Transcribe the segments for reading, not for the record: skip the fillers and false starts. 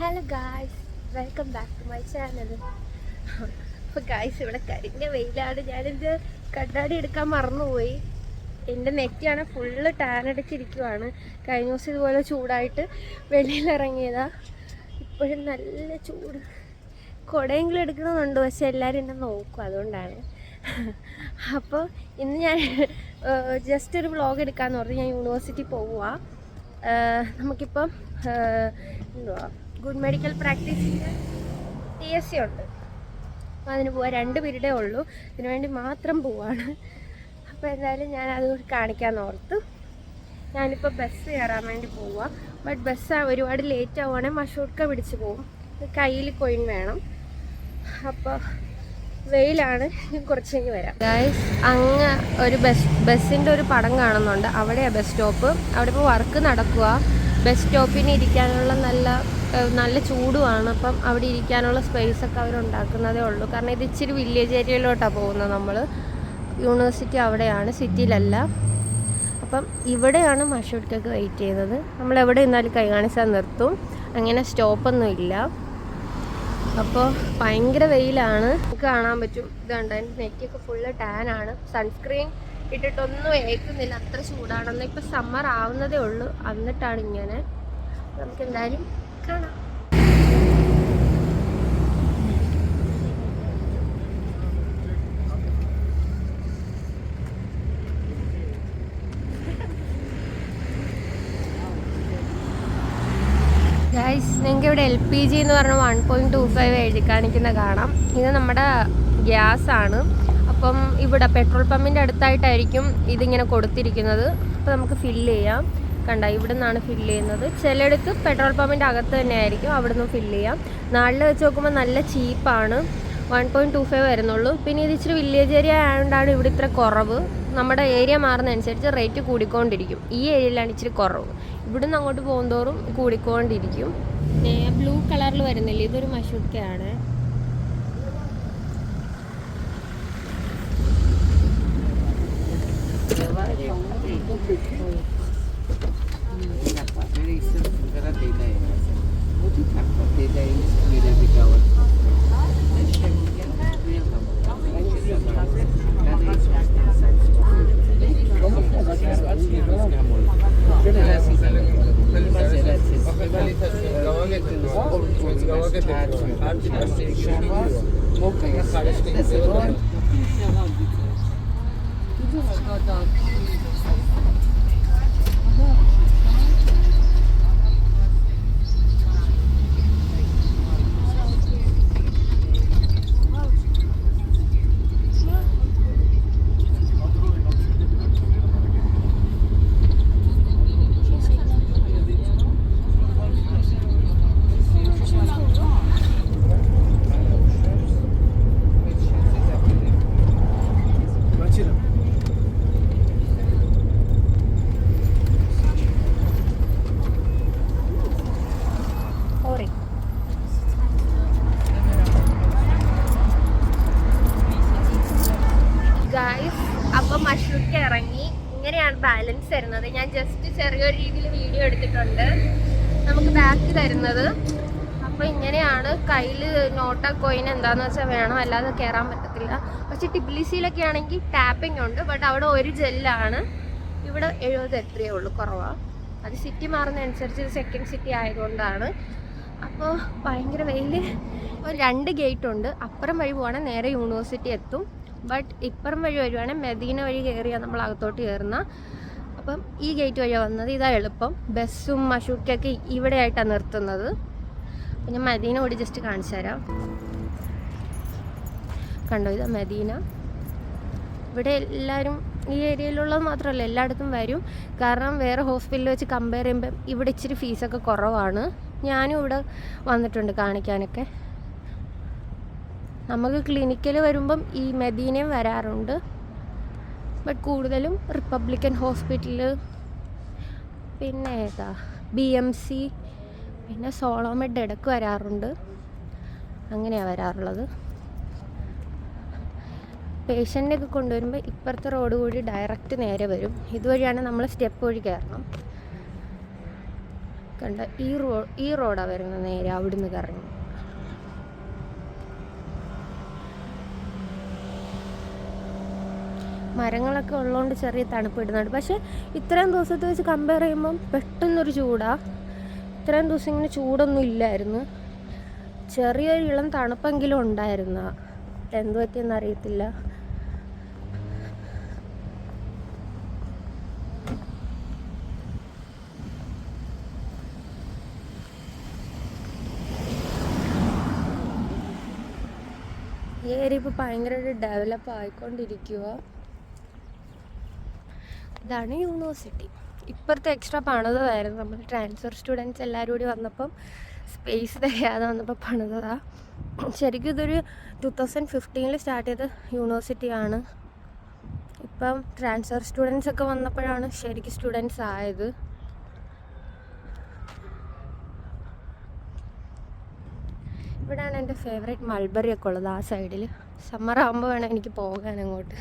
Hello guys, welcome back to my channel. അപ്പോൾ guys, ഇവിടെ കരിഞ്ഞ വെയിലാണ്. ഞാനിത് കണ്ണാടി എടുക്കാൻ മറന്നുപോയി. എൻ്റെ നെറ്റിയാണ് ഫുള്ള് ടാൻ അടിച്ചിരിക്കുവാണ്. കഴിഞ്ഞ ദിവസം ഇതുപോലെ ചൂടായിട്ട് വെളിയിലിറങ്ങിയതാ. ഇപ്പോഴും നല്ല ചൂട്. കുടയെങ്കിലും എടുക്കണമെന്നുണ്ട്, പക്ഷെ എല്ലാവരും എന്നെ നോക്കും, അതുകൊണ്ടാണ്. അപ്പോൾ ഇന്ന് ഞാൻ ജസ്റ്റ് ഒരു വ്ളോഗ് എടുക്കാമെന്ന് പറഞ്ഞു. ഞാൻ യൂണിവേഴ്സിറ്റി പോവുക. നമുക്കിപ്പം എന്തുവാ ഗുഡ് മെഡിക്കൽ പ്രാക്ടീസിൻ്റെ TSC ഉണ്ട്. അപ്പോൾ അതിന് പോവാൻ 2 പീരീഡേ ഉള്ളൂ. ഇതിനു വേണ്ടി മാത്രം പോവാണ്. അപ്പോൾ എന്തായാലും ഞാൻ അത് കാണിക്കാമെന്ന് ഓർത്ത് ഞാനിപ്പോൾ ബസ് കയറാൻ വേണ്ടി പോവുക. ബട്ട് ബസ് ഒരുപാട് ലേറ്റ് ആവുകയാണെങ്കിൽ മഷൂർക്ക പിടിച്ച് പോകും. കയ്യിൽ കോയിൻ വേണം. അപ്പോൾ വെയിലാണ്. കുറച്ച് കഴിഞ്ഞ് വരാം. ഗൈസ്, അങ്ങ് ഒരു ബസ്സിൻ്റെ ഒരു പടം കാണുന്നുണ്ട്. അവിടെയാണ് ബസ് സ്റ്റോപ്പ്. അവിടെ ഇപ്പോൾ വർക്ക് നടക്കുക. ബസ് സ്റ്റോപ്പിന് ഇരിക്കാനുള്ള നല്ല ചൂടുമാണ്. അപ്പം അവിടെ ഇരിക്കാനുള്ള സ്പേസൊക്കെ അവരുണ്ടാക്കുന്നതേ ഉള്ളൂ. കാരണം ഇത് ഇച്ചിരി വില്ലേജ് ഏരിയയിലോട്ടാണ് പോകുന്നത്. നമ്മൾ യൂണിവേഴ്സിറ്റി അവിടെയാണ്, സിറ്റിയിലല്ല. അപ്പം ഇവിടെയാണ് മഷൂർക്കൊക്കെ വെയിറ്റ് ചെയ്യുന്നത്. നമ്മൾ എവിടെ നിന്നാലും കൈ കാണിച്ചാൽ നിർത്തും. അങ്ങനെ സ്റ്റോപ്പൊന്നും ഇല്ല. അപ്പോൾ ഭയങ്കര വെയിലാണ്. നമുക്ക് കാണാൻ പറ്റും. ഇതുണ്ട്, എൻ്റെ നെറ്റൊക്കെ ഫുള്ള് ടാനാണ്. സൺസ്ക്രീൻ ഇട്ടിട്ടൊന്നും ഏൽക്കുന്നില്ല, അത്ര ചൂടാണെന്ന്. ഇപ്പം സമ്മർ ആവുന്നതേ ഉള്ളൂ, എന്നിട്ടാണ് ഇങ്ങനെ. നമുക്ക് എന്തായാലും കാണാം. ഗൈസ്, നിങ്ങൾക്ക് ഇവിടെ LPG എന്ന് പറഞ്ഞ 1.25 എഴുതി കാണിക്കുന്ന കാണാം. ഇത് നമ്മുടെ ഗ്യാസാണ്. അപ്പം ഇവിടെ പെട്രോൾ പമ്പിൻ്റെ അടുത്തായിട്ടായിരിക്കും ഇതിങ്ങനെ കൊടുത്തിരിക്കുന്നത്. അപ്പോൾ നമുക്ക് ഫില്ല് ചെയ്യാം. കണ്ട, ഇവിടെ നിന്നാണ് ഫില്ല് ചെയ്യുന്നത്. ചിലയിടത്ത് പെട്രോൾ പമ്പിൻ്റെ അകത്ത് തന്നെ ആയിരിക്കും, അവിടെ നിന്ന് ഫില്ല് ചെയ്യാം. നാട്ടിൽ വെച്ച് നോക്കുമ്പോൾ നല്ല ചീപ്പാണ്. 1.25 വരുന്നുള്ളൂ. പിന്നെ ഇത് ഇച്ചിരി വില്ലേജ് ഏരിയ ആയതുകൊണ്ടാണ് ഇവിടെ ഇത്ര കുറവ്. നമ്മുടെ ഏരിയ മാറുന്നതനുസരിച്ച് റേറ്റ് കൂടിക്കൊണ്ടിരിക്കും. ഈ ഏരിയയിലാണ് ഇച്ചിരി കുറവ്. ഇവിടുന്ന് അങ്ങോട്ട് പോകുന്തോറും കൂടിക്കൊണ്ടിരിക്കും. ബ്ലൂ കളറിൽ വരുന്നില്ല, ഇതൊരു മഷൂർക്കയാണ്. അപ്പം മഷൂർക്ക ഇറങ്ങി. ഇങ്ങനെയാണ് ബാലൻസ് തരുന്നത്. ഞാൻ ജസ്റ്റ് ചെറിയൊരു രീതിയിൽ വീഡിയോ എടുത്തിട്ടുണ്ട്. നമുക്ക് ബാക്ക് തരുന്നത്. അപ്പോൾ ഇങ്ങനെയാണ്. കയ്യിൽ നോട്ട കോയിൻ എന്താണെന്ന് വെച്ചാൽ വേണം, അല്ലാതെ കയറാൻ പറ്റത്തില്ല. പക്ഷേ ടിബ്ലിസിയിലൊക്കെ ആണെങ്കിൽ ടാപ്പിംഗ് ഉണ്ട്. ബട്ട് അവിടെ ഒരു ജെല്ലാണ്. ഇവിടെ 70 എത്രയേ ഉള്ളൂ, കുറവാണ്. അത് സിറ്റി മാറുന്നതനുസരിച്ച് സെക്കൻഡ് സിറ്റി ആയതുകൊണ്ടാണ്. അപ്പോൾ ഭയങ്കര വെയിൽ. ഒരു 2 ഗേറ്റ് ഉണ്ട്. അപ്പുറം വഴി പോകണമെങ്കിൽ നേരെ യൂണിവേഴ്സിറ്റി എത്തും. ബട്ട് ഇപ്പുറം വഴി വരുവാണെങ്കിൽ മെദീന വഴി കയറിയാൽ നമ്മൾ അകത്തോട്ട് കയറുന്ന. അപ്പം ഈ ഗേറ്റ് വഴിയാണ് വന്നത്. ഇതാ എളുപ്പം. ബസ്സും മഷൂർക്കൊക്കെ ഇവിടെ ആയിട്ടാണ് നിർത്തുന്നത്. അപ്പം ഞാൻ മെദീന കൂടി ജസ്റ്റ് കാണിച്ചു തരാം. കണ്ടോ, ഇതാ മെദീന. ഇവിടെ എല്ലാവരും ഈ ഏരിയയിലുള്ളത് മാത്രമല്ല, എല്ലായിടത്തും വരും. കാരണം വേറെ ഹോസ്പിറ്റലിൽ വെച്ച് കമ്പയർ ചെയ്യുമ്പം ഇവിടെ ഇച്ചിരി ഫീസൊക്കെ കുറവാണ്. ഞാനും ഇവിടെ വന്നിട്ടുണ്ട് കാണിക്കാനൊക്കെ. നമുക്ക് ക്ലിനിക്കിൽ വരുമ്പം ഈ മെദീനയും വരാറുണ്ട്, ബട്ട് കൂടുതലും റിപ്പബ്ലിക്കൻ ഹോസ്പിറ്റൽ, പിന്നെ ഏതാ BMC, പിന്നെ സോളോമെഡ് ഇടയ്ക്ക് വരാറുണ്ട്. അങ്ങനെയാണ് വരാറുള്ളത്. പേഷ്യൻ്റൊക്കെ കൊണ്ടുവരുമ്പോൾ ഇപ്പുറത്തെ റോഡ് കൂടി ഡയറക്റ്റ് നേരെ വരും. ഇതുവഴിയാണ് നമ്മൾ സ്റ്റെപ്പ് വഴി കയറണം. കണ്ട ഈ റോഡാണ് വരുന്നത് നേരെ അവിടുന്ന് കറങ്ങി. മരങ്ങളൊക്കെ ഉള്ളതുകൊണ്ട് ചെറിയ തണുപ്പ് ഇടുന്നുണ്ട്. പക്ഷേ ഇത്രയും ദിവസത്തെ വെച്ച് കമ്പയർ ചെയ്യുമ്പം പെട്ടെന്നൊരു ചൂടാണ്. ഇത്രയും ദിവസം ഇങ്ങനെ ചൂടൊന്നും ഇല്ലായിരുന്നു. ചെറിയൊരു ഇളം തണുപ്പെങ്കിലും ഉണ്ടായിരുന്നു. എന്ത് പറ്റിയെന്ന് അറിയത്തില്ല. ഈ ഏരിയ ഇപ്പോൾ ഭയങ്കരമായിട്ട് ഡെവലപ്പ് ആയിക്കൊണ്ടിരിക്കുക. ഇതാണ് യൂണിവേഴ്സിറ്റി. ഇപ്പുറത്തെ എക്സ്ട്രാ പണിതായിരുന്നു. നമ്മൾ ട്രാൻസ്ഫർ സ്റ്റുഡൻസ് എല്ലാവരും കൂടി വന്നപ്പം സ്പേസ് തികയാതെ വന്നപ്പോൾ പണിതതാണ്. ശരിക്കും ഇതൊരു 2015 സ്റ്റാർട്ട് ചെയ്ത യൂണിവേഴ്സിറ്റിയാണ്. ഇപ്പം ട്രാൻസ്ഫർ സ്റ്റുഡൻസ് ഒക്കെ വന്നപ്പോഴാണ് ശരിക്കും സ്റ്റുഡൻസ് ആയത്. ഇവിടെയാണ് എൻ്റെ ഫേവറേറ്റ് മൾബറി ഒക്കെ ഉള്ളത്, ആ സൈഡിൽ. സമ്മർ ആകുമ്പോൾ വേണം എനിക്ക് പോകാൻ അങ്ങോട്ട്.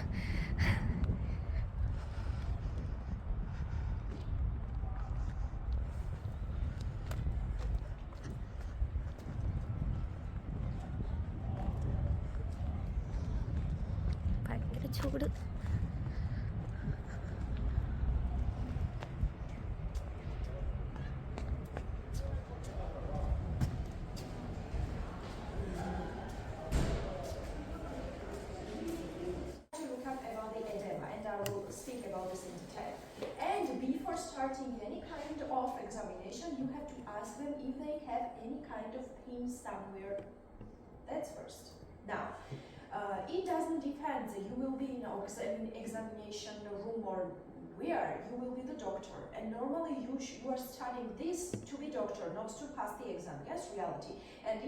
ഭയങ്കര ചൂട്. Starting any kind of examination, you have to ask them if they have any kind of pain somewhere. That's first. Now, it doesn't depend. You will be in an examination room or where. You will be the doctor, and normally you are studying this to be doctor, not to pass the exam. Yes, reality. And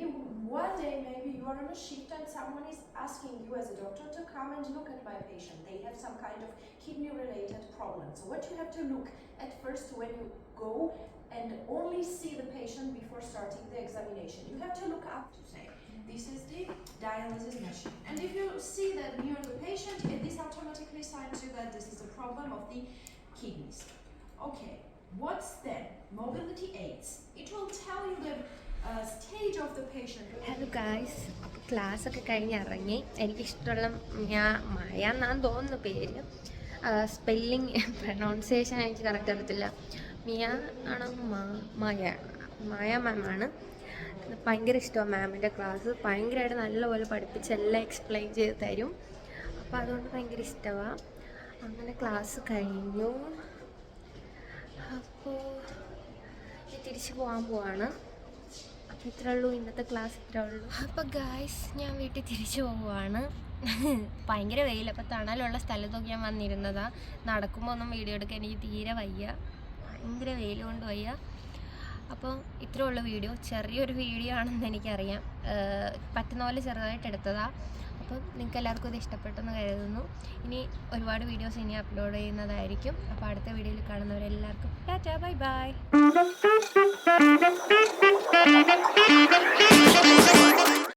one day maybe you are on a shift and someone is asking you as a doctor to come and look at my patient. They have some kind of kidney-related problem. So what you have to look at first when you go and only see the patient before starting the examination. You have to look up to say, this is the dialysis machine. And if you see that near the patient, this automatically signs you that this is a problem of the kidneys. Okay, what's then? Mobility aids. It will tell you the stage of the patient. Hello guys, അപ്പോൾ ക്ലാസ്സൊക്കെ കഴിഞ്ഞ് ഇറങ്ങി. എനിക്കിഷ്ടമുള്ള മായ എന്നാന്ന് തോന്നുന്നു പേര്. Spelling pronunciation എനിക്ക് correct അറിയത്തില്ല. മിയ ആണോ മായ മാമാണ്. ഭയങ്കര ഇഷ്ടമാണ് മാമിൻ്റെ ക്ലാസ്. ഭയങ്കരമായിട്ട് നല്ലപോലെ പഠിപ്പിച്ച് എല്ലാം എക്സ്പ്ലെയിൻ ചെയ്ത് തരും. അപ്പോൾ അതുകൊണ്ട് ഭയങ്കര ഇഷ്ടമാണ്. അങ്ങനെ ക്ലാസ് കഴിഞ്ഞു. അപ്പോൾ തിരിച്ച് പോകാൻ പോവാണ്. ഇത്രേ ഉള്ളൂ ഇന്നത്തെ ക്ലാസ്, ഇത്രേ ഉള്ളൂ. അപ്പോൾ ഗായ്സ്, ഞാൻ വീട്ടിൽ തിരിച്ചു പോവുകയാണ്. ഭയങ്കര വെയിൽ. അപ്പോൾ തണലുള്ള സ്ഥലത്തൊക്കെ ഞാൻ വന്നിരുന്നതാണ്. നടക്കുമ്പോൾ ഒന്നും വീഡിയോ എടുക്കാൻ എനിക്ക് തീരെ വയ്യ. ഭയങ്കര വെയിൽ കൊണ്ട് വയ്യ. അപ്പോൾ ഇത്രേ ഉള്ള വീഡിയോ. ചെറിയൊരു വീഡിയോ ആണെന്ന് എനിക്കറിയാം. പറ്റുന്ന പോലെ ചെറുതായിട്ട് എടുത്തതാണ്. അപ്പം നിങ്ങൾക്ക് എല്ലാവർക്കും ഇത് ഇഷ്ടപ്പെട്ടെന്ന് കരുതുന്നു. ഇനി ഒരുപാട് വീഡിയോസ് ഇനി അപ്ലോഡ് ചെയ്യുന്നതായിരിക്കും. അപ്പോൾ അടുത്ത വീഡിയോയിൽ കാണുന്നവരെല്ലാവർക്കും ടാറ്റാ, ബൈ ബൈ.